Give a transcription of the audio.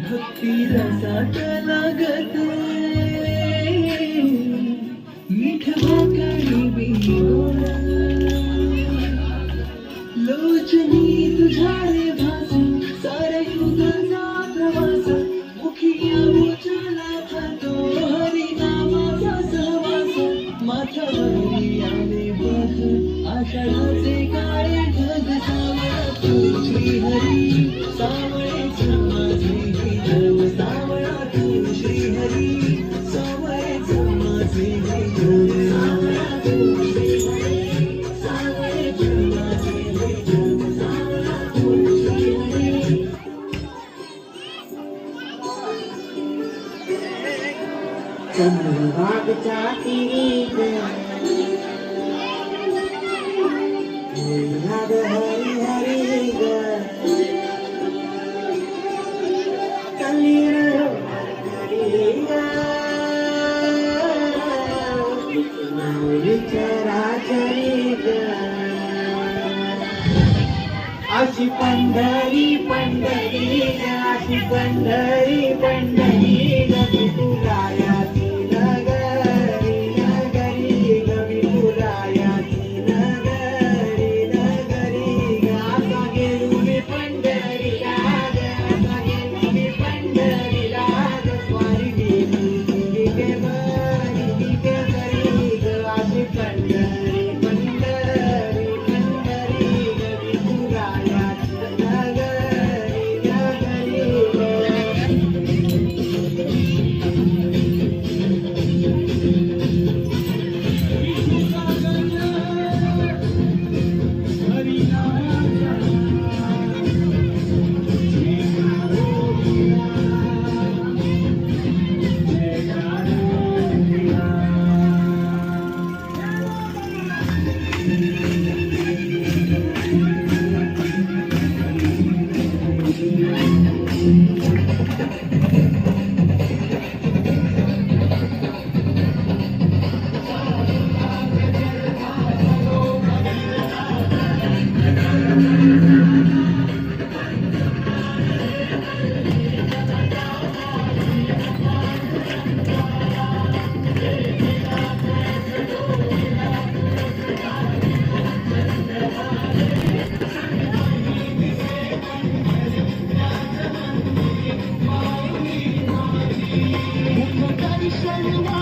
भक्ती रसात लागत मीठ भाकरी बिगोड लोचनी तुझ्या रे भास सारे युगाचा प्रवास मुखिया बोचाला खातो हरिनामाचा सहवास माथ्यावरी आले बघ आषाढाचे काळे ढग सावळा तू श्री हरी सावळेच माझे सावळा तू श्री हरी सावळेच माझे सावळा तू श्री हरी सावळेच माझे सावळा तू श्री हरी. चंद्रभागच्या तिरी हरी हरी ग अशी पंढरी पंढरी अशी पंढरी पंढरी गवी तुलायाची नगरी नगरी गवी तुलायाची नगरी नगरी आता गेलो मी पंढरीला आता गेलो मी पंढरीला स्वारी गेली के बरी के बरी ग अशी पंढरी पंढरी पंढरी गवी तुलायाची नगरी नगरी Shall